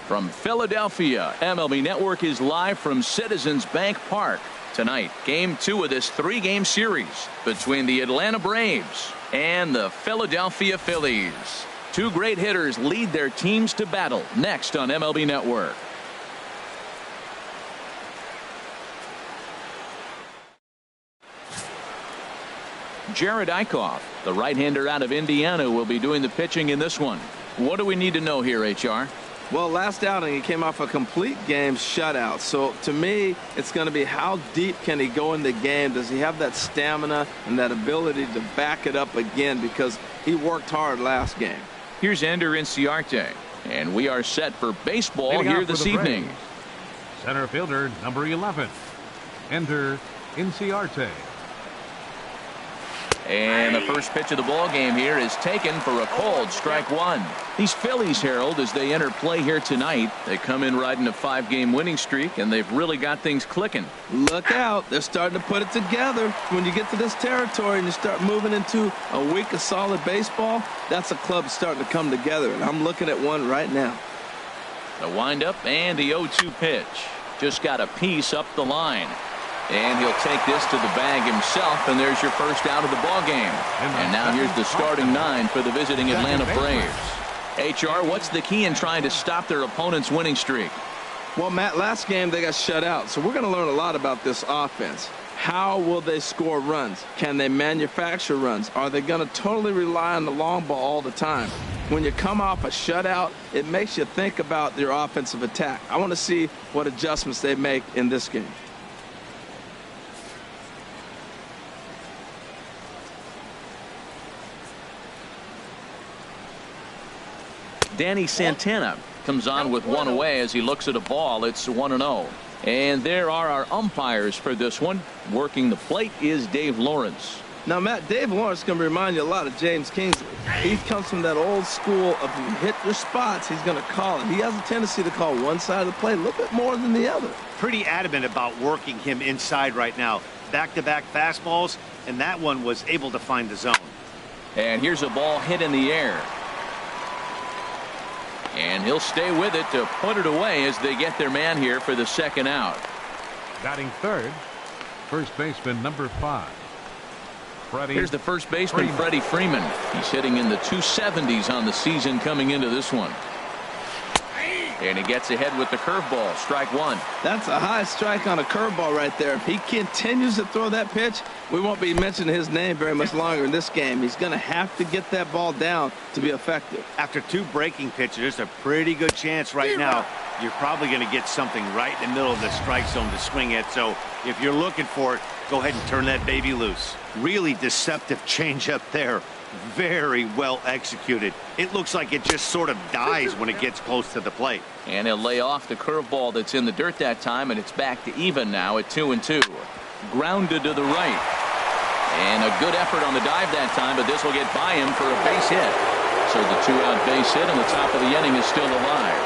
From Philadelphia, MLB Network is live from Citizens Bank Park. Tonight, Game 2 of this 3-game series between the Atlanta Braves and the Philadelphia Phillies. Two great hitters lead their teams to battle next on MLB Network. Jared Eichhoff, the right-hander out of Indiana, will be doing the pitching in this one. What do we need to know here, HR? Well, last outing he came off a complete game shutout. So to me, it's going to be how deep can he go in the game? Does he have that stamina and that ability to back it up again, because he worked hard last game. Here's Ender Inciarte, and we are set for baseball here this evening. Center fielder number 11, Ender Inciarte. And the first pitch of the ball game here is taken for a called strike one. These Phillies, Harold, as they enter play here tonight, they come in riding a 5-game winning streak, and they've really got things clicking. Look out. They're starting to put it together. When you get to this territory and you start moving into a week of solid baseball, that's a club starting to come together, and I'm looking at one right now. The windup and the 0-2 pitch. Just got a piece up the line. And he'll take this to the bag himself, and there's your first out of the ball game. And now here's the starting 9 for the visiting Atlanta Braves. HR, what's the key in trying to stop their opponent's winning streak? Well, Matt, last game they got shut out, so we're going to learn a lot about this offense. How will they score runs? Can they manufacture runs? Are they going to totally rely on the long ball all the time? When you come off a shutout, it makes you think about your offensive attack. I want to see what adjustments they make in this game. Danny Santana comes on with one away as he looks at a ball. It's 1-0. And there are our umpires for this one. Working the plate is Dave Lawrence. Now, Matt, Dave Lawrence is going to remind you a lot of James Kingsley. He comes from that old school of you hit your spots, he's going to call it. He has a tendency to call one side of the plate a little bit more than the other. Pretty adamant about working him inside right now. Back-to-back fastballs, and that one was able to find the zone. And here's a ball hit in the air. And he'll stay with it to put it away as they get their man here for the second out. Batting third, first baseman number 5. Here's the first baseman, Freddie Freeman. He's hitting in the 270s on the season coming into this one. And he gets ahead with the curveball, strike one. That's a high strike on a curveball right there. If he continues to throw that pitch, we won't be mentioning his name very much longer in this game. He's going to have to get that ball down to be effective. After 2 breaking pitches, there's a pretty good chance right now you're probably going to get something right in the middle of the strike zone to swing at. So if you're looking for it, go ahead and turn that baby loose. Really deceptive changeup there. Very well executed. It looks like it just sort of dies when it gets close to the plate. And he'll lay off the curveball that's in the dirt that time, and it's back to even now at 2-2. Grounded to the right. And a good effort on the dive that time, but this will get by him for a base hit. So the 2-out base hit on the top of the inning is still alive.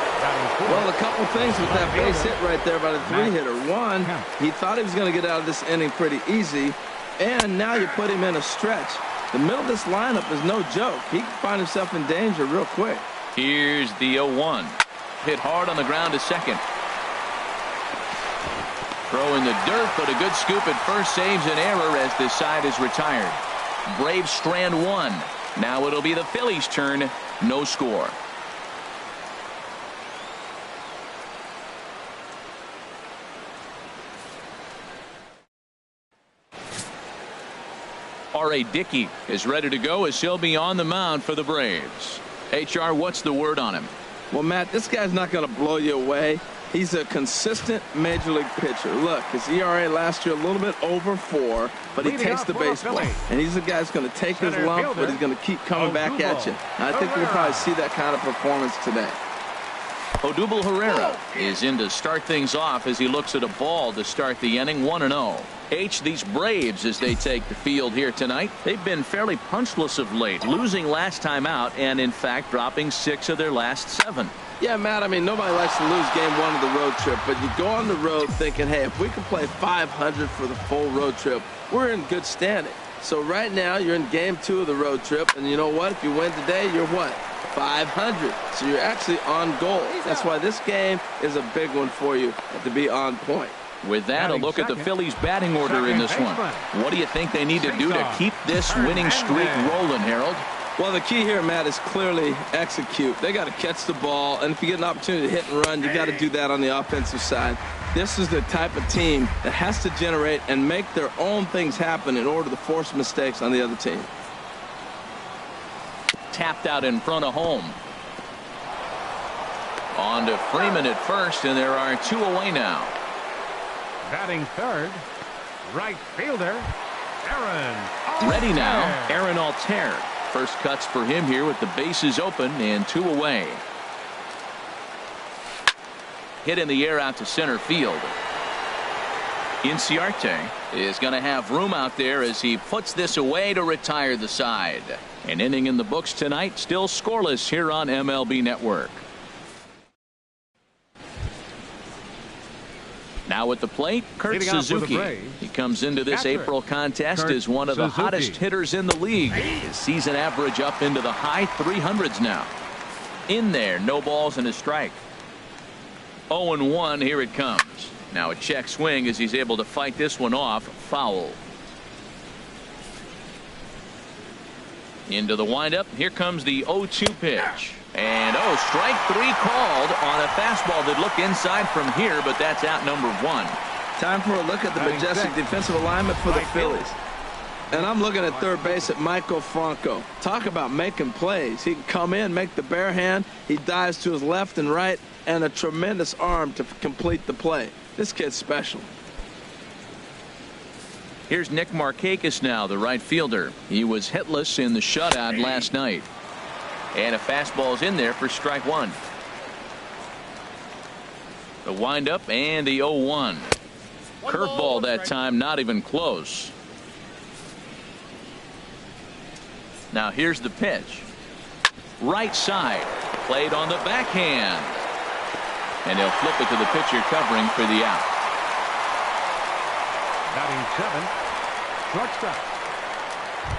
Well, a couple things with that base hit right there by the 3-hitter. One, he thought he was going to get out of this inning pretty easy, and now you put him in a stretch. The middle of this lineup is no joke. He can find himself in danger real quick. Here's the 0-1. Hit hard on the ground to second. Throw in the dirt, but a good scoop at first saves an error as this side is retired. Braves strand 1. Now it'll be the Phillies' turn. No score. R.A. Dickey is ready to go as he'll be on the mound for the Braves. HR, what's the word on him? Well, Matt, this guy's not going to blow you away. He's a consistent major league pitcher. Look, his ERA last year a little bit over 4, but he takes the baseball. And he's a guy that's going to take his lump, but he's going to keep coming back at you. And I think we'll probably see that kind of performance today. Odubel Herrera is in to start things off as he looks at a ball to start the inning. 1-0. These Braves, as they take the field here tonight, they've been fairly punchless of late, losing last time out and in fact dropping 6 of their last 7. Yeah, Matt, I mean, nobody likes to lose game 1 of the road trip, but you go on the road thinking, hey, if we can play 500 for the full road trip, we're in good standing. So right now you're in game 2 of the road trip, and you know what? If you win today, you're what? 500. So you're actually on goal. That's why this game is a big one for you to be on point. With that, a look at the Phillies batting order in this one. What do you think they need to do to keep this winning streak rolling, Harold? Well, the key here, Matt, is clearly execute. They got to catch the ball, and if you get an opportunity to hit and run, you got to do that on the offensive side. This is the type of team that has to generate and make their own things happen in order to force mistakes on the other team. Tapped out in front of home. On to Freeman at first, and there are 2 away now. Batting third, right fielder, Aaron. Ready now, Aaron Altair. First cuts for him here with the bases open and 2 away. Hit in the air out to center field. Inciarte is going to have room out there as he puts this away to retire the side. An inning in the books tonight, still scoreless here on MLB Network. Now at the plate, Kurt Suzuki. He comes into this April contest as one of the hottest hitters in the league. His season average up into the high 300s now. In there, no balls and a strike. 0-1, here it comes. Now a check swing as he's able to fight this one off. Foul. Into the windup. Here comes the 0-2 pitch. And strike 3 called on a fastball that looked inside from here, but that's out number 1. Time for a look at the majestic defensive alignment for the Phillies. And I'm looking at third base at Michael Franco. Talk about making plays. He can come in, make the bare hand. He dives to his left and right, and a tremendous arm to complete the play. This kid's special. Here's Nick Markakis now, the right fielder. He was hitless in the shutout last night. And a fastball's in there for strike 1. The windup and the 0-1. Curveball that time, not even close. Now here's the pitch. Right side, played on the backhand. And he'll flip it to the pitcher covering for the out. Batting 7, shortstop,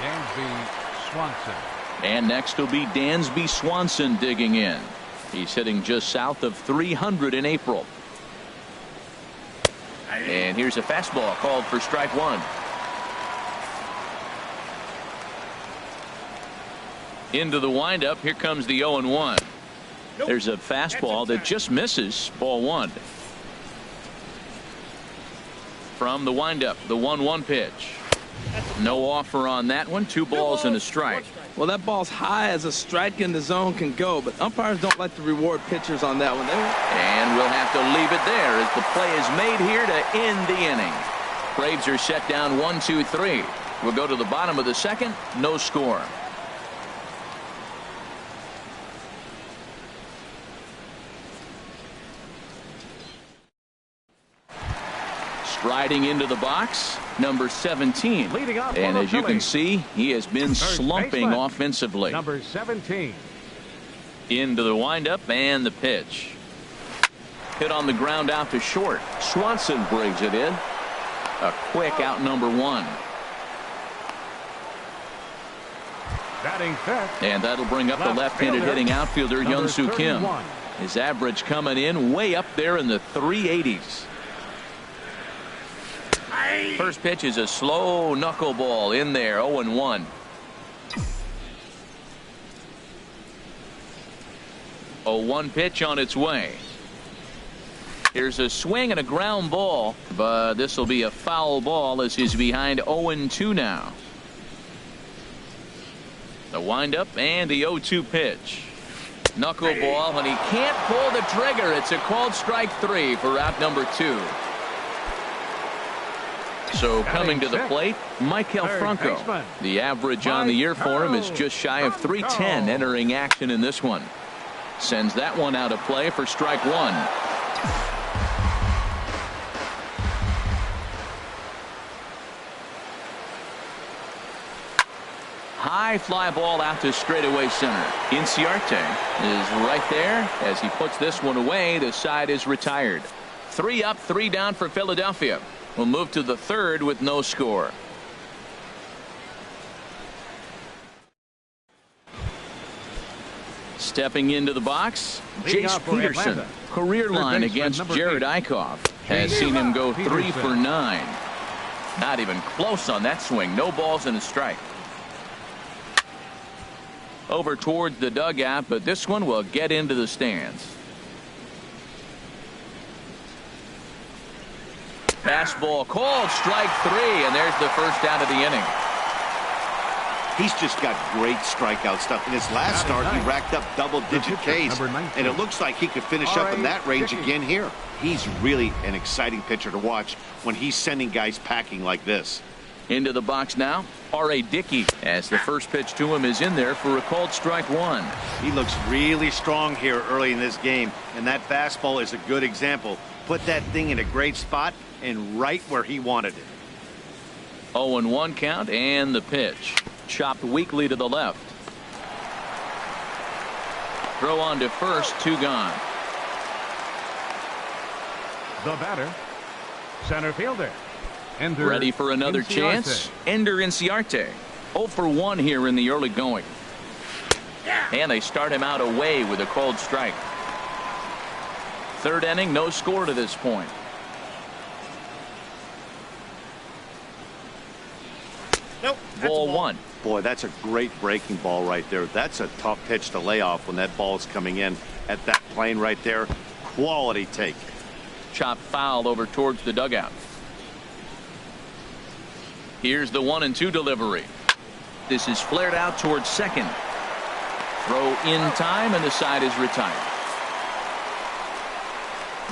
Dansby Swanson. And next will be Dansby Swanson digging in. He's hitting just south of 300 in April. And here's a fastball called for strike 1. Into the windup. Here comes the 0-1. There's a fastball that just misses. Ball 1. From the windup, the 1-1 pitch. No offer on that one. 2 balls and a strike. Well, that ball's high as a strike in the zone can go, but umpires don't like to reward pitchers on that one. And we'll have to leave it there as the play is made here to end the inning. Braves are set down 1-2-3. We'll go to the bottom of the second. No score. Striding into the box, number 17. And as you can see, he has been slumping offensively. Number 17. Into the windup and the pitch. Hit on the ground out to short. Swanson brings it in. A quick out number 1. Batting fifth. And that'll bring up the left-handed hitting outfielder Hyun-Soo Kim. His average coming in way up there in the 380s. First pitch is a slow knuckleball in there. 0-1. 0-1 pitch on its way. Here's a swing and a ground ball, but this will be a foul ball as he's behind 0-2 now. The windup and the 0-2 pitch. Knuckleball, and he can't pull the trigger. It's a called strike 3 for out number 2. So coming to the plate, Michael Franco. The average on the year for him is just shy of 310 entering action in this one. Sends that one out of play for strike 1. High fly ball out to straightaway center. Inciarte is right there as he puts this one away. The side is retired. 3 up, 3 down for Philadelphia. We'll move to the third with no score. Stepping into the box, Leading Jace off for Peterson. Atlanta. Career Third line baseman, against number Jared 8. Eichhoff. Has seen him go 3 Peterson. for 9. Not even close on that swing. No balls and a strike. Over towards the dugout, but this one will get into the stands. Fastball called, strike 3, and there's the first out of the inning. He's just got great strikeout stuff. In his last start, he racked up double-digit Ks, and it looks like he could finish up in that range again here. He's really an exciting pitcher to watch when he's sending guys packing like this. Into the box now, R.A. Dickey, as the first pitch to him is in there for a called strike 1. He looks really strong here early in this game, and that fastball is a good example. Put that thing in a great spot and right where he wanted it. 0-1 count, and the pitch. Chopped weakly to the left. Throw on to first, 2 gone. The batter, center fielder. Ender Ready for another Inciarte. chance. Ender Inciarte. 0 for 1 here in the early going. And they start him out away with a called strike. Third inning, no score to this point. Nope. Ball 1. Boy, that's a great breaking ball right there. That's a tough pitch to lay off when that ball is coming in at that plane right there. Quality take. Chopped foul over towards the dugout. Here's the 1-2 delivery. This is flared out towards second. Throw in time, and the side is retired.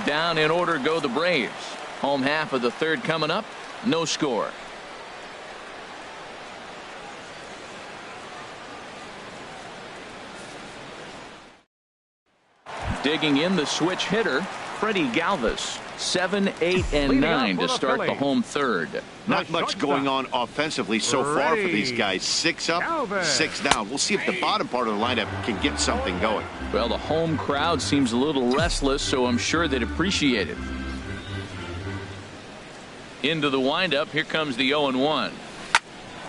Down in order go the Braves. Home half of the third coming up. No score. Digging in the switch hitter, Freddie Galvis. 7, 8, and 9 to start the home third. Not much going on offensively so far for these guys. 6 up, 6 down. We'll see if the bottom part of the lineup can get something going. Well, the home crowd seems a little restless, so I'm sure they'd appreciate it. Into the windup, here comes the 0-1.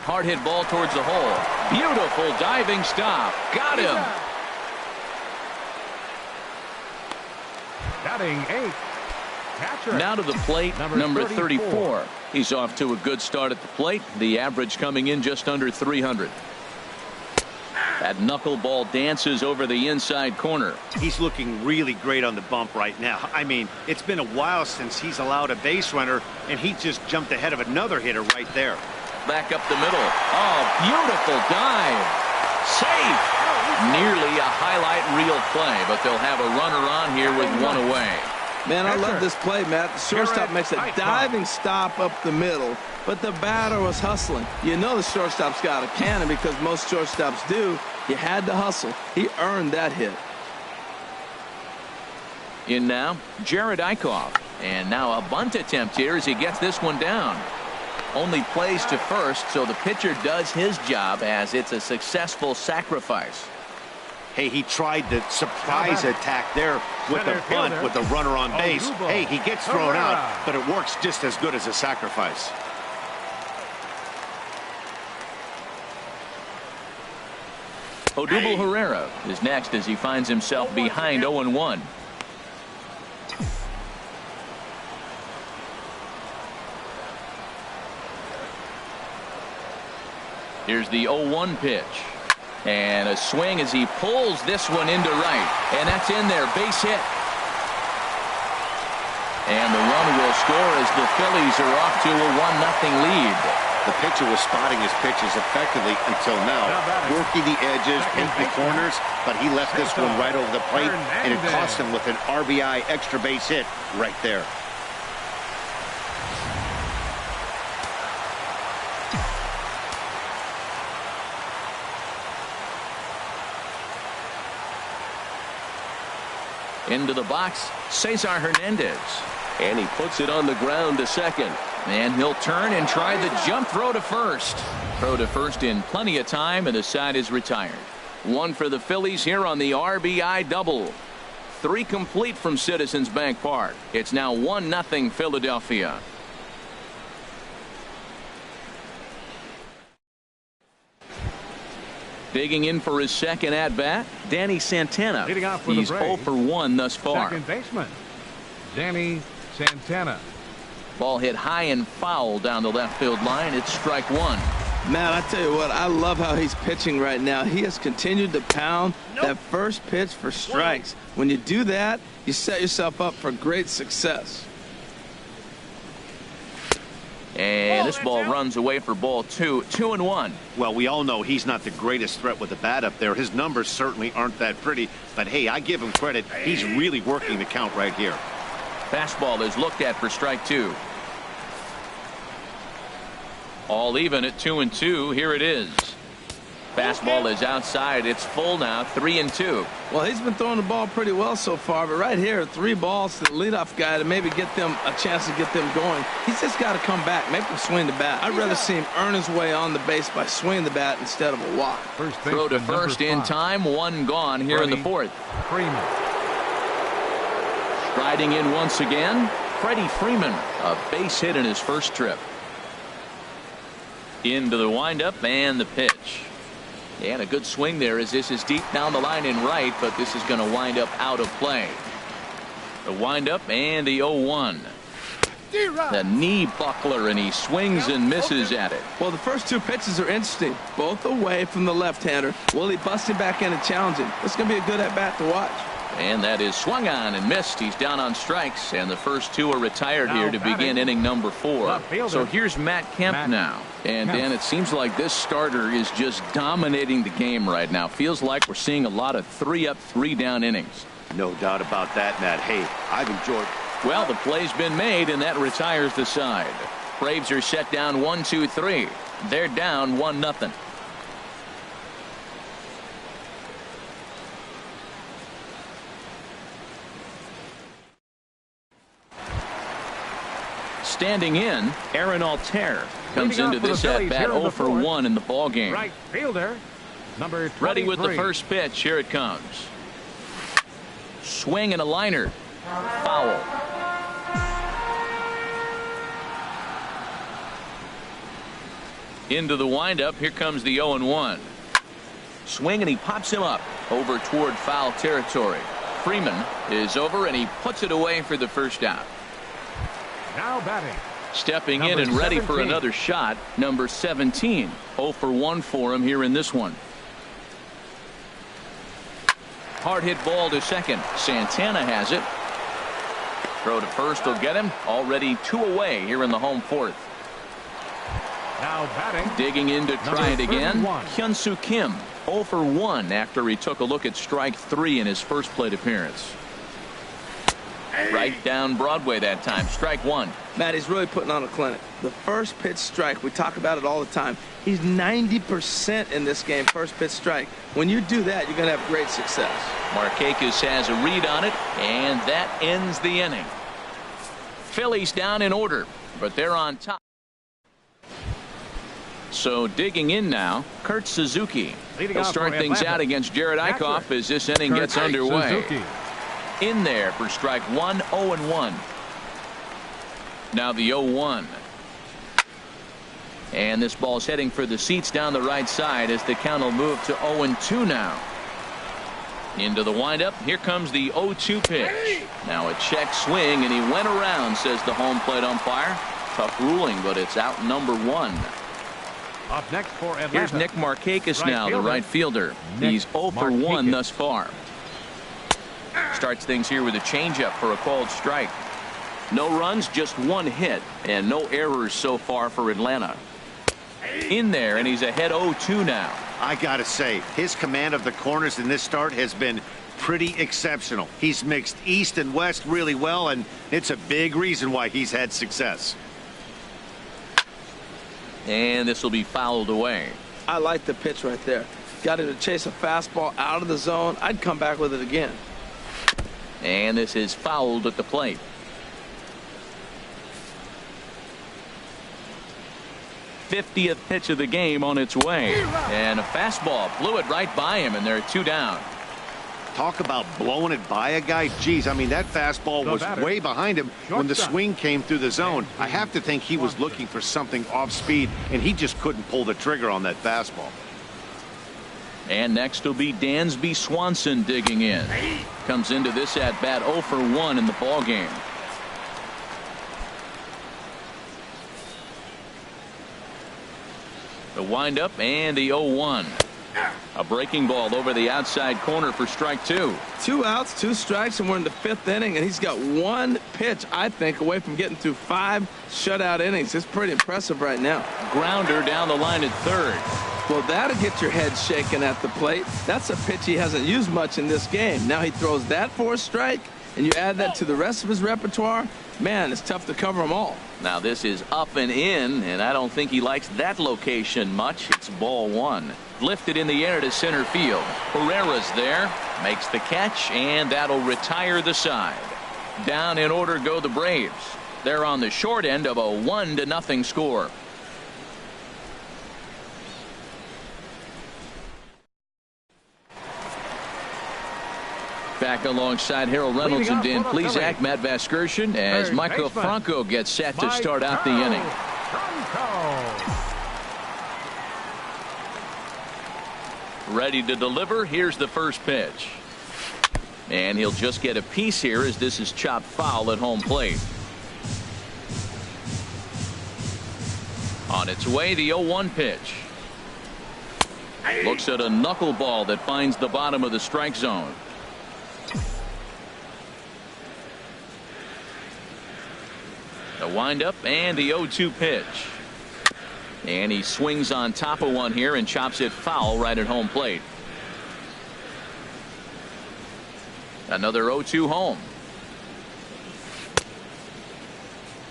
Hard hit ball towards the hole. Beautiful diving stop. Got him. Batting 8. Catcher. Now to the plate, number 34. He's off to a good start at the plate. The average coming in just under 300. That knuckleball dances over the inside corner. He's looking really great on the bump right now. I mean, it's been a while since he's allowed a base runner, and he just jumped ahead of another hitter right there. Back up the middle. Oh, beautiful dive. Safe. Nearly a highlight reel play, but they'll have a runner on here with 1 away. Man, I love this play, Matt. The shortstop makes a diving stop up the middle, but the batter was hustling. You know the shortstop's got a cannon because most shortstops do. He had to hustle. He earned that hit. In now, Jared Eichhoff. And now a bunt attempt here as he gets this one down. Only plays to first, so the pitcher does his job as it's a successful sacrifice. Hey, he tried the surprise attack there with the bunt with the runner on base. Hey, he gets thrown out, but it works just as good as a sacrifice. Odubel Herrera is next as he finds himself behind 0-1. Here's the 0-1 pitch. And a swing as he pulls this one into right. And that's in there. Base hit. And the run will score as the Phillies are off to a 1-0 lead. The pitcher was spotting his pitches effectively until now, working the edges, painting the corners, but he left this one right over the plate, and it cost him with an RBI extra base hit right there. Into the box, Cesar Hernandez. And he puts it on the ground to second. And he'll turn and try the jump throw to first. Throw to first in plenty of time, and the side is retired. 1 for the Phillies here on the RBI double. 3 complete from Citizens Bank Park. It's now 1-0 Philadelphia. Digging in for his second at-bat, Danny Santana. Leading off for the He's 0 Braves, for 1 thus far. second baseman, Danny Santana. Ball hit high and foul down the left field line. It's strike one. Man, I tell you what, I love how he's pitching right now. He has continued to pound that first pitch for strikes. When you do that, you set yourself up for great success. And this ball runs away for ball 2. 2-1. Well, we all know he's not the greatest threat with the bat up there. His numbers certainly aren't that pretty. But, hey, I give him credit. He's really working the count right here. Fastball is looked at for strike 2. All even at 2-2. Here it is. Fastball is outside. It's full now. 3-2. Well, he's been throwing the ball pretty well so far, but right here, 3 balls to the leadoff guy to maybe get them a chance to get them going. He's just got to come back, make them swing the bat. I'd rather see him earn his way on the base by swinging the bat instead of a walk. Throw to first in time. 1 gone here in the 4th. Freeman. Striding in once again, Freddie Freeman. A base hit in his first trip. Into the windup and the pitch. And a good swing there as this is deep down the line in right, but this is going to wind up out of play. The windup and the 0-1. The knee buckler, and he swings and misses at it. Well, the first 2 pitches are interesting, both away from the left-hander. Will he bust him back in and challenge him? It's going to be a good at-bat to watch. And that is swung on and missed. He's down on strikes, and the first 2 are retired here to begin inning number 4. So here's Matt Kemp now. And Dan, it seems like this starter is just dominating the game right now. Feels like we're seeing a lot of 3-up, 3-down innings. No doubt about that, Matt. Hey, I've enjoyed. Well, the play's been made, and that retires the side. Braves are set down 1-2-3. They're down 1-0. Standing in, Aaron Altair comes into this at bat 0 for 1 in the ball game. Right fielder, number 23. Ready with the first pitch. Here it comes. Swing and a liner. Foul. Into the windup. Here comes the 0-1. Swing and he pops him up over toward foul territory. Freeman is over and he puts it away for the first out. Now batting. Stepping in and ready for another shot, number 17. 0 for 1 for him here in this one. Hard hit ball to second. Santana has it. Throw to first will get him. Already 2 away here in the home 4th. Now batting. Digging in to try it again. Hyun-Soo Kim. 0 for 1 after he took a look at strike 3 in his first plate appearance. Right down Broadway that time. Strike 1. Matt, he's really putting on a clinic. The first pitch strike, we talk about it all the time. He's 90% in this game, first pitch strike. When you do that, you're going to have great success. Markakis has a read on it, and that ends the inning. Phillies down in order, but they're on top. So digging in now, Kurt Suzuki. He'll start things out against Jared Eichhoff as this inning gets underway. In there for strike 1, 0-1. Now the 0-1. And this ball's heading for the seats down the right side as the count will move to 0-2 now. Into the windup. Here comes the 0-2 pitch. Now a check swing, and he went around, says the home plate umpire. Tough ruling, but it's out number 1. Up next for Atlanta. Here's Nick Markakis now, the right fielder. He's 0 for 1 thus far. Starts things here with a changeup for a called strike. No runs, just 1 hit, and no errors so far for Atlanta. In there, and he's ahead 0-2 now. I gotta say, his command of the corners in this start has been pretty exceptional. He's mixed east and west really well, and it's a big reason why he's had success. And this will be fouled away. I like the pitch right there. Got him to chase a fastball out of the zone. I'd come back with it again. And this is fouled at the plate. '50th pitch of the game on its way. And a fastball blew it right by him, and they're 2 down. Talk about blowing it by a guy. Geez, I mean, that fastball was way behind him when the swing came through the zone. I have to think he was looking for something off speed, and he just couldn't pull the trigger on that fastball. And next will be Dansby Swanson digging in. Comes into this at bat 0 for 1 in the ball game. The windup and the 0-1. A breaking ball over the outside corner for strike 2. 2 outs, 2 strikes, and we're in the 5th inning, and he's got 1 pitch, I think, away from getting through 5 shutout innings. It's pretty impressive right now. Grounder down the line at third. Well, that'll get your head shaken at the plate. That's a pitch he hasn't used much in this game. Now he throws that for a strike, and you add that to the rest of his repertoire. Man, it's tough to cover them all. Now this is up and in, and I don't think he likes that location much. It's ball 1. Lifted in the air to center field. Herrera's there, makes the catch, and that'll retire the side. Down in order go the Braves. They're on the short end of a 1-0 score. Back alongside Harold Reynolds and Dan Plesac, Matt Vasgersian, as Michael Franco gets set to start out the inning. Ready to deliver. Here's the first pitch. And he'll just get a piece here as this is chopped foul at home plate. On its way, the 0-1 pitch. Looks at a knuckleball that finds the bottom of the strike zone. The windup and the 0-2 pitch. And he swings on top of one here and chops it foul right at home plate. Another 0-2 home.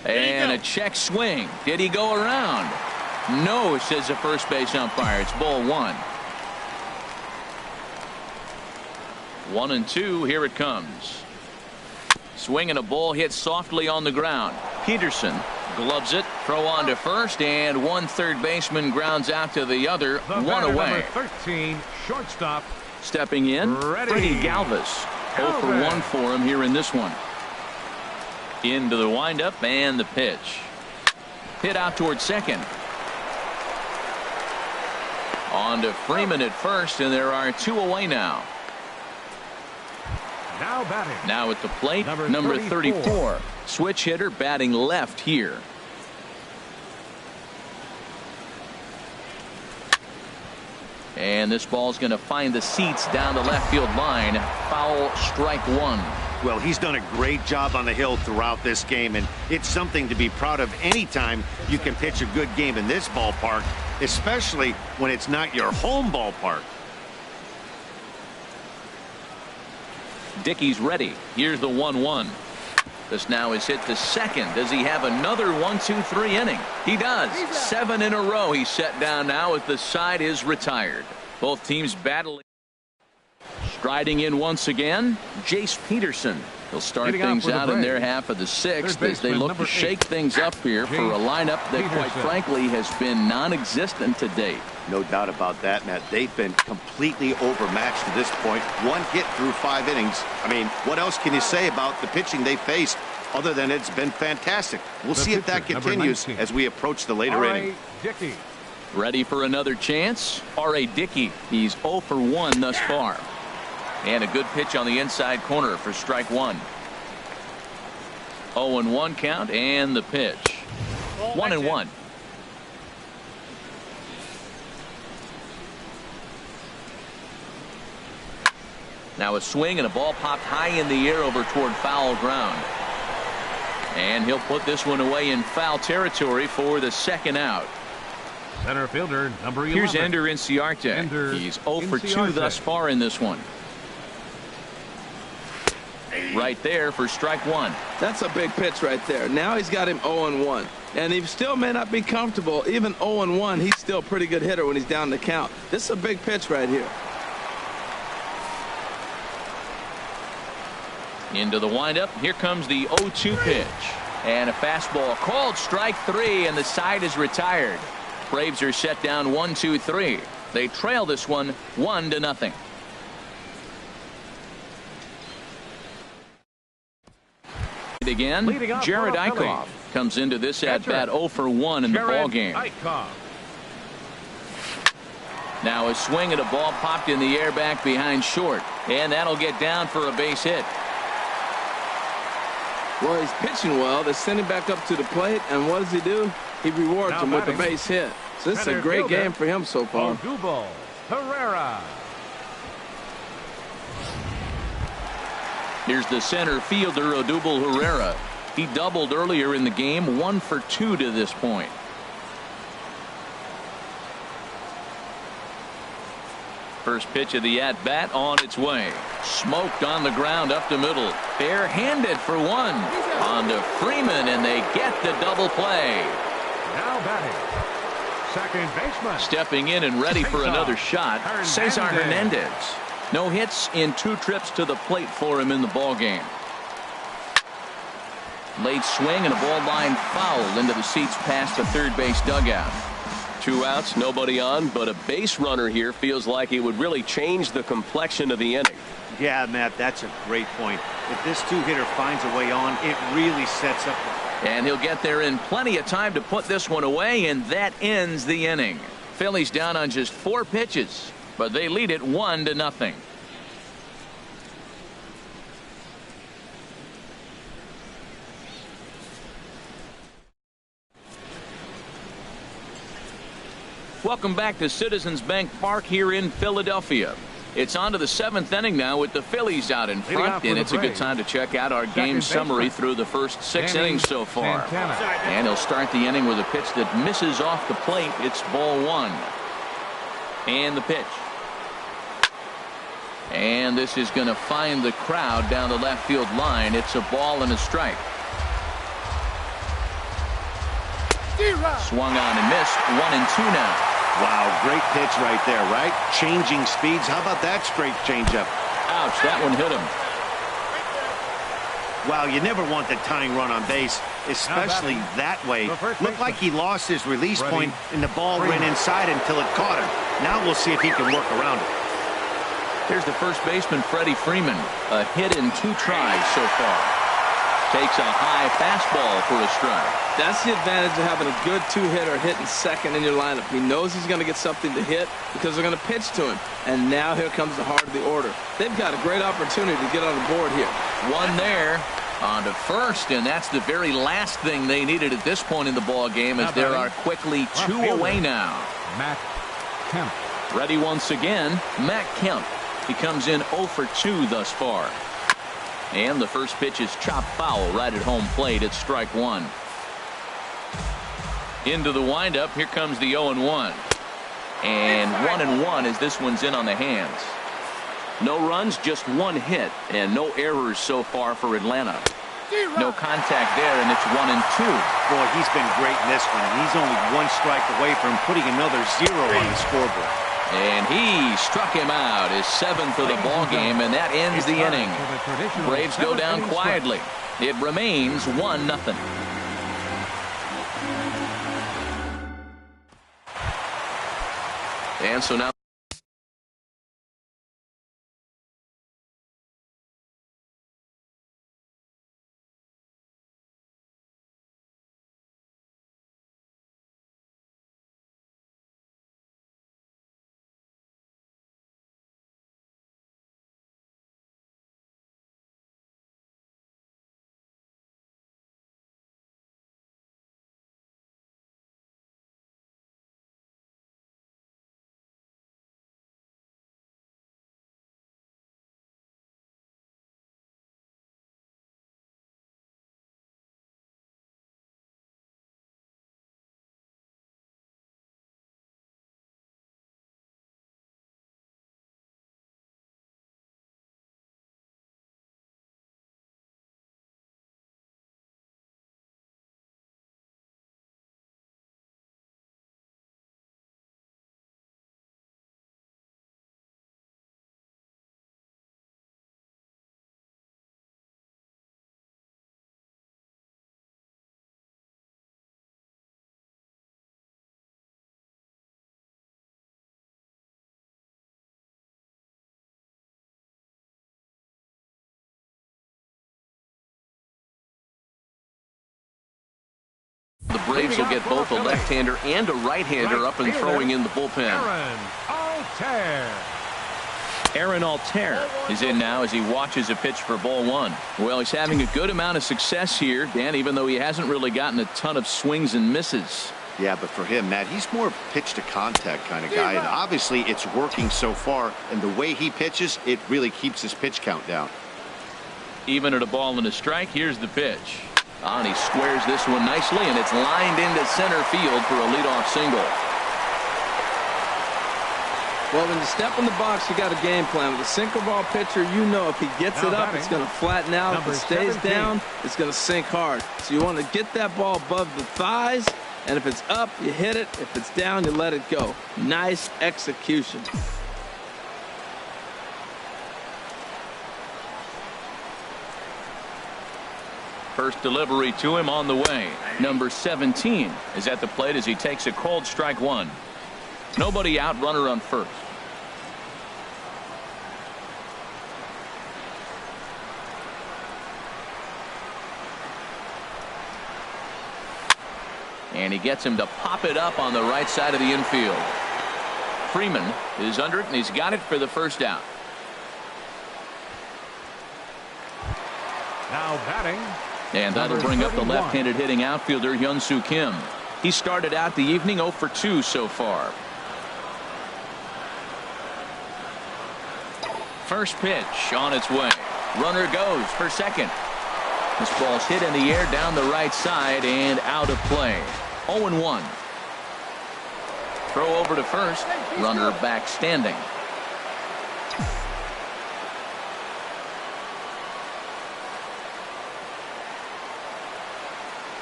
And a check swing. Did he go around? No, says the first base umpire. It's ball 1. 1-2. Here it comes. Swing and a ball hit softly on the ground. Peterson gloves it, throw on to first, and one third baseman grounds out to the other. One away. Number 13, shortstop. Stepping in, Freddie Galvis. 0 for 1 for him here in this one. Into the windup and the pitch. Hit out towards second. On to Freeman at first, and there are 2 away now. Now batting. Now at the plate, number 34. Switch hitter batting left here. And this ball's going to find the seats down the left field line. Foul, strike 1. Well, he's done a great job on the hill throughout this game, and it's something to be proud of anytime you can pitch a good game in this ballpark, especially when it's not your home ballpark. Dickey's ready. Here's the 1-1. This now is hit to second. Does he have another 1-2-3 inning? He does. 7 in a row he's set down now as the side is retired. Both teams battling. Striding in once again, Jace Peterson. He'll start things out in their half of the 6th as they look to shake things up here for a lineup that quite frankly has been non-existent to date. No doubt about that, Matt. They've been completely overmatched to this point. 1 hit through 5 innings. I mean, what else can you say about the pitching they faced other than it's been fantastic? We'll see if that continues as we approach the later inning. Dickey. Ready for another chance? R.A. Dickey. He's 0 for 1 thus far. And a good pitch on the inside corner for strike 1. 0-1 count and the pitch. 1-1. Now a swing and a ball popped high in the air over toward foul ground. And he'll put this one away in foul territory for the second out. Center fielder number 11. Here's Ender Inciarte. He's 0 for 2 thus far in this one. Right there for strike 1. That's a big pitch right there. Now he's got him 0-1. And he still may not be comfortable. Even 0-1, he's still a pretty good hitter when he's down the count. This is a big pitch right here. Into the windup. Here comes the 0-2 pitch. And a fastball called strike 3, and the side is retired. Braves are set down 1-2-3. They trail this one 1-0. Again, Jared Eichhoff comes into this at bat 0 for 1 in the ball game. Now a swing and a ball popped in the air back behind short, and that'll get down for a base hit. Well, he's pitching well. They send him back up to the plate, and what does he do? He rewards him with a base hit. So this is a great game for him so far. Odubel Herrera. Here's the center fielder, Odubel Herrera. He doubled earlier in the game, 1 for 2 to this point. First pitch of the at-bat on its way. Smoked on the ground up the middle. Bare-handed for one. On to Freeman, and they get the double play. Now batting, second baseman. Stepping in and ready for another shot, Cesar Hernandez. No hits in 2 trips to the plate for him in the ballgame. Late swing and a ball line foul into the seats past the third base dugout. 2 outs, nobody on, but a base runner here feels like it would really change the complexion of the inning. Yeah, Matt, that's a great point. If this 2-hitter finds a way on, it really sets up. And he'll get there in plenty of time to put this one away, and that ends the inning. Phillies down on just 4 pitches, but they lead it 1-0. Welcome back to Citizens Bank Park here in Philadelphia. It's on to the 7th inning now with the Phillies out in front, and it's a good time to check out our game summary through the first 6 innings so far. And he'll start the inning with a pitch that misses off the plate. It's ball 1. And the pitch. And this is going to find the crowd down the left field line. It's a ball and a strike. Swung on and missed. 1-2 now. Wow, great pitch right there, right? Changing speeds. How about that straight changeup? Ouch, that one hit him. Wow, you never want the tying run on base, especially that way. Looked like he lost his release point, and the ball ran inside until it caught him. Now we'll see if he can work around it. Here's the first baseman, Freddie Freeman. A hit in 2 tries so far. Takes a high fastball for a strike. That's the advantage of having a good 2-hitter hitting second in your lineup. He knows he's going to get something to hit because they're going to pitch to him. And now here comes the heart of the order. They've got a great opportunity to get on the board here. One there on to first, and that's the very last thing they needed at this point in the ball game, as there are quickly 2 away now. Matt Kemp. Ready once again, Matt Kemp. He comes in 0 for 2 thus far. And the first pitch is chopped foul right at home plate. It's strike 1. Into the windup. Here comes the 0-1. And 1-1 as this one's in on the hands. No runs, just 1 hit, and no errors so far for Atlanta. No contact there, and it's 1-2. Boy, he's been great in this one. He's only 1 strike away from putting another 0 on the scoreboard. And he struck him out. His 7th of the ball game, and that ends the inning. Braves go down quietly. It remains 1-0. And so now the Braves will get both a left-hander and a right-hander up and throwing in the bullpen. Altair. Aaron Altair is in now as he watches a pitch for ball one. Well, he's having a good amount of success here, Dan, even though he hasn't really gotten a ton of swings and misses. Yeah, but for him, Matt, he's more pitch to contact kind of guy, and obviously it's working so far, and the way he pitches, it really keeps his pitch count down. Even at a ball and a strike, here's the pitch. And he squares this one nicely, and it's lined into center field for a leadoff single. Well, when you step in the box, you got a game plan. With a sinker ball pitcher, you know if he gets it up, it's going to flatten out. If it stays down, it's going to sink hard. So you want to get that ball above the thighs, and if it's up, you hit it. If it's down, you let it go. Nice execution. First delivery to him on the way. Number 17 is at the plate as he takes a cold strike one. Nobody out, runner on first. And he gets him to pop it up on the right side of the infield. Freeman is under it, and he's got it for the first out. Now batting. And that'll bring up the left-handed hitting outfielder Hyun-Soo Kim. He started out the evening 0 for 2 so far. First pitch on its way. Runner goes for second. This ball's hit in the air down the right side and out of play. 0-1. Throw over to first. Runner back standing.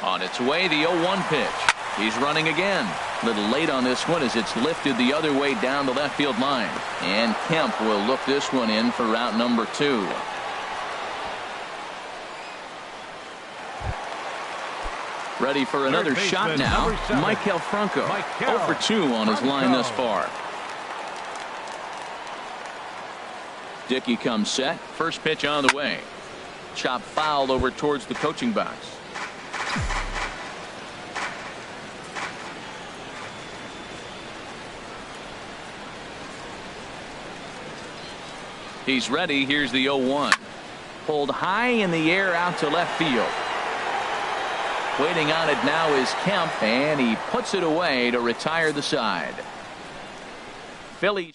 On its way, the 0-1 pitch. He's running again. A little late on this one as it's lifted the other way down the left field line. And Kemp will look this one in for route number 2. Ready for another shot now. Maikel Franco. 0 for 2 on his line thus far. Dickey comes set. First pitch on the way. Chop foul over towards the coaching box. He's ready. Here's the 0-1. Pulled high in the air out to left field. Waiting on it now is Kemp, and he puts it away to retire the side. Phillies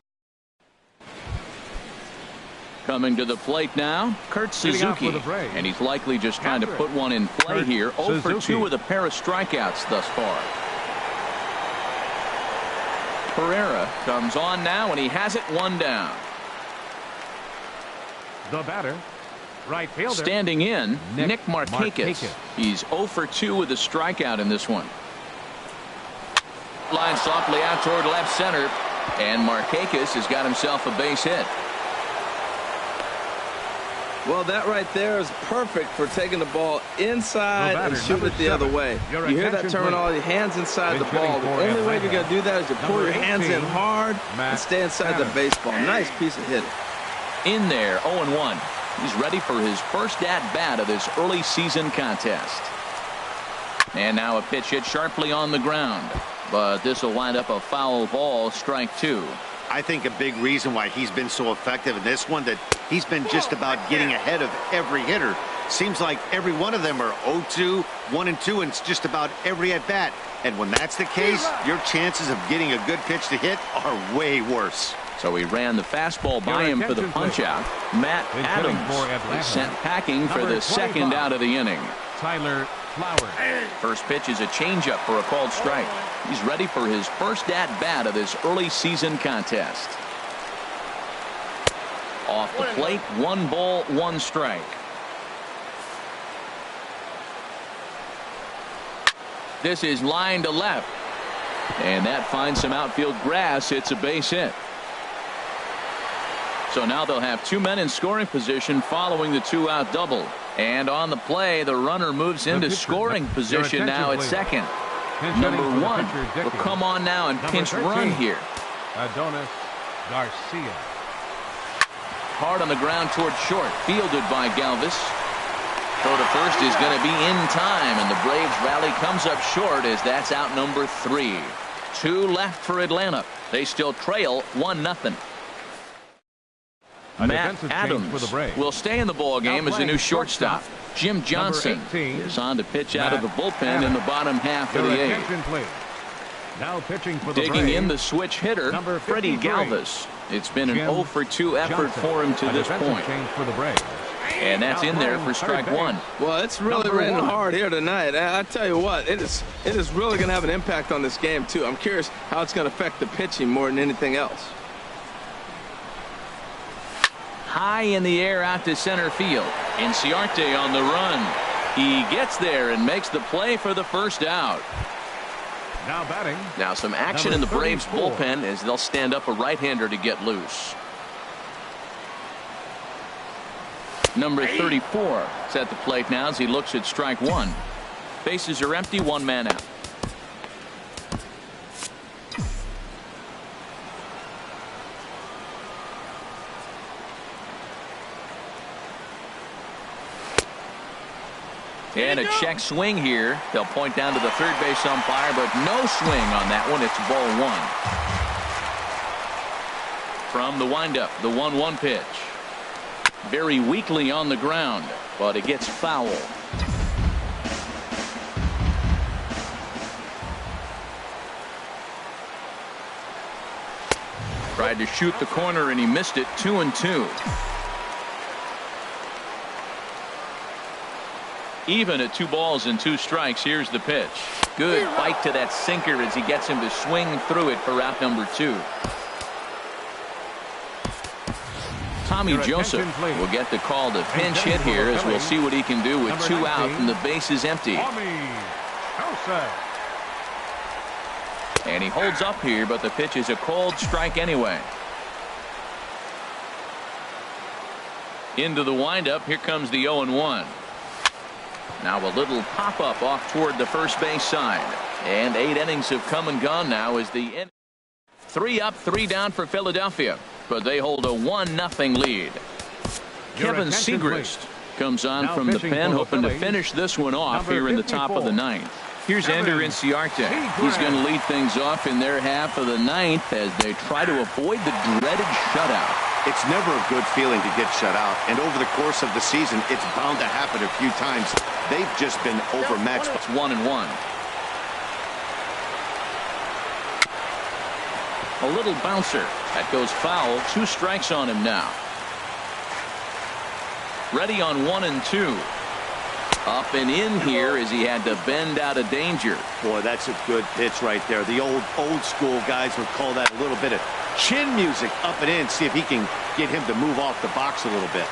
coming to the plate now, Kurt Suzuki, and he's likely just trying to put one in play here. 0 for 2 with a pair of strikeouts thus far. Pereira comes on now, and he has it one down. The batter, right fielder. Standing in, Nick Markakis. He's 0 for 2 with a strikeout in this one. Line softly out toward left center, and Markakis has got himself a base hit. Well, that right there is perfect for taking the ball inside and shoot it the other way. You hear that terminology, hands inside the ball. The only way you're going to do that is to pull your hands in hard and stay inside the baseball. Nice piece of hitting. In there, 0-1. He's ready for his first at-bat of this early season contest. And now a pitch hit sharply on the ground. But this will wind up a foul ball, strike 2. I think a big reason why he's been so effective in this one, that he's been just about getting ahead of every hitter. Seems like every one of them are 0-2, 1-2, and it's just about every at-bat. And when that's the case, your chances of getting a good pitch to hit are way worse. So he ran the fastball by him for the punch-out. Matt Adams is sent packing for the second out of the inning. Tyler Flowers. First pitch is a changeup for a called strike. He's ready for his first at-bat of this early season contest. Off the plate, 1 ball, 1 strike. This is line to left. And that finds some outfield grass. It's a base hit. So now they'll have 2 men in scoring position following the 2-out double. And on the play, the runner moves into scoring position now at second. Number 1 will come on now and pinch run here. Adonis Garcia. Hard on the ground toward short. Fielded by Galvis. Throw to first is going to be in time, and the Braves rally comes up short as that's out number 3. Two left for Atlanta. They still trail 1-0. Matt Adams will stay in the ball game as a new shortstop. Jim Johnson is on to pitch out of the bullpen in the bottom half of the eighth. Now pitching for the Digging in the switch hitter, Freddie Galvis. It's been an 0 for 2 effort for him to this point. And that's in there for strike one. Well, it's really raining hard here tonight. I tell you what, it is really going to have an impact on this game, too. I'm curious how it's going to affect the pitching more than anything else. High in the air out to center field. Inciarte on the run. He gets there and makes the play for the first out. Now batting. Now some action in the Braves bullpen as they'll stand up a right-hander to get loose. Number 34 is at the plate now as he looks at strike one. Bases are empty, one man out. And a check swing here. They'll point down to the third base umpire, but no swing on that one. It's ball one. From the windup, the 1-1 pitch. Very weakly on the ground, but it gets foul. Tried to shoot the corner and he missed it. 2-2. Even at 2 balls and 2 strikes. Here's the pitch. Good bite to that sinker as he gets him to swing through it for out number 2. Tommy Joseph will get the call to pinch hit here as we'll see what he can do with 2 out and the base is empty. And he holds up here, but the pitch is a cold strike anyway. Into the windup. Here comes the 0-1. Now a little pop-up off toward the first base side. And 8 innings have come and gone now as the 3 up, 3 down for Philadelphia. But they hold a 1-0 lead. Kevin Segrist comes on from the pen, hoping to finish this one off here in the top of the 9th. Here's Ender Inciarte. He's going to lead things off in their half of the 9th as they try to avoid the dreaded shutout. It's never a good feeling to get shut out, and over the course of the season, it's bound to happen a few times. They've just been overmatched. It's 1-1. A little bouncer. That goes foul. 2 strikes on him now. Ready on 1-2. Up and in here as he had to bend out of danger. Boy, that's a good pitch right there. The old school guys would call that a little bit of chin music. Up and in. See if he can get him to move off the box a little bit.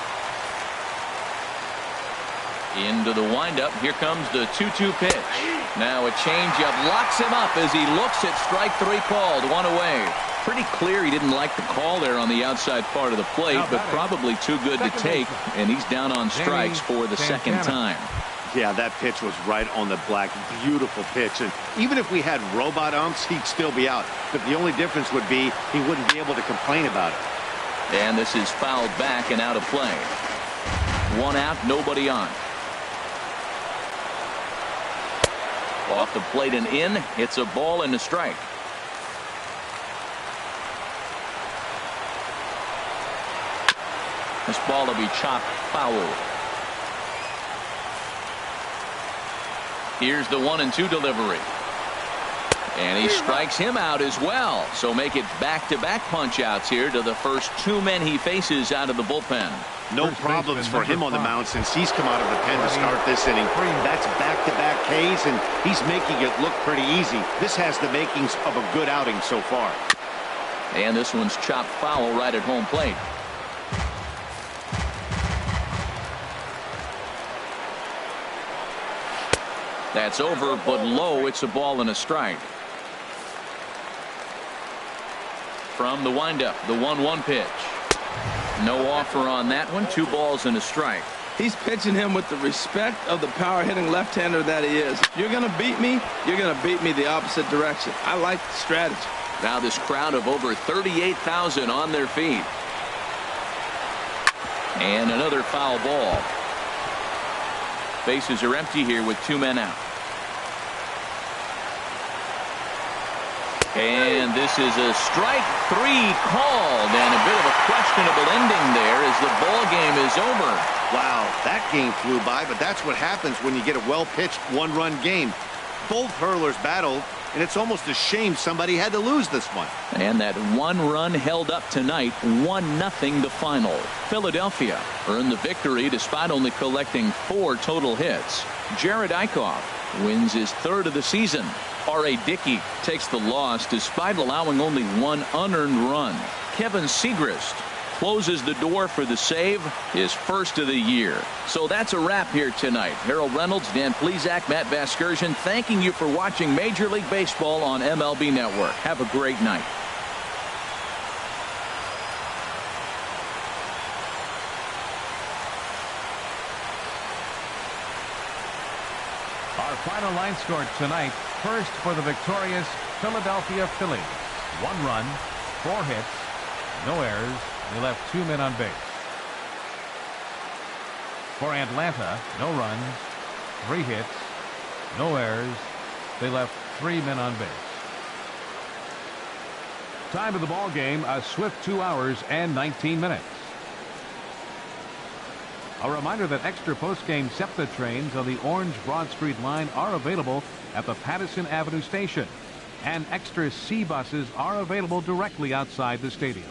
Into the windup. Here comes the 2-2 pitch. Now a changeup locks him up as he looks at strike 3 called. 1 away. Pretty clear he didn't like the call there on the outside part of the plate, but probably too good to take, and he's down on strikes for the second time. Yeah, that pitch was right on the black. Beautiful pitch. And even if we had robot umps, he'd still be out. But the only difference would be he wouldn't be able to complain about it. And this is fouled back and out of play. 1 out, nobody on. Off the plate and in. It's a ball and a strike. This ball will be chopped foul. Here's the 1-2 delivery. And he strikes him out as well. So make it back-to-back punch-outs here to the first 2 men he faces out of the bullpen. No problems for him on the mound since he's come out of the pen to start this inning. That's back-to-back Ks, and he's making it look pretty easy. This has the makings of a good outing so far. And this one's chopped foul right at home plate. That's over, but low. It's a ball and a strike. From the windup, the 1-1 pitch. No offer on that one. 2 balls and a strike. He's pitching him with the respect of the power-hitting left-hander that he is. If you're going to beat me, you're going to beat me the opposite direction. I like the strategy. Now this crowd of over 38,000 on their feet. And another foul ball. Bases are empty here with 2 men out. And this is a strike 3 called, and a bit of a questionable ending there as the ball game is over. Wow, that game flew by, but that's what happens when you get a well-pitched one-run game. Both hurlers battled, and it's almost a shame somebody had to lose this one. And that one run held up tonight, 1-0 the final. Philadelphia earned the victory despite only collecting 4 total hits. Jared Eichhoff wins his 3rd of the season. R.A. Dickey takes the loss despite allowing only 1 unearned run. Kevin Segrist closes the door for the save, his 1st of the year. So that's a wrap here tonight. Harold Reynolds, Dan Plesac, Matt Vasgersian, thanking you for watching Major League Baseball on MLB Network. Have a great night. Our final line score tonight. First for the victorious Philadelphia Phillies. 1 run, 4 hits, no errors. They left 2 men on base. For Atlanta, no runs, 3 hits, no errors. They left 3 men on base. Time of the ball game, a swift 2 hours and 19 minutes. A reminder that extra post-game SEPTA trains on the Orange Broad Street line are available at the Patterson Avenue station, and extra C buses are available directly outside the stadium.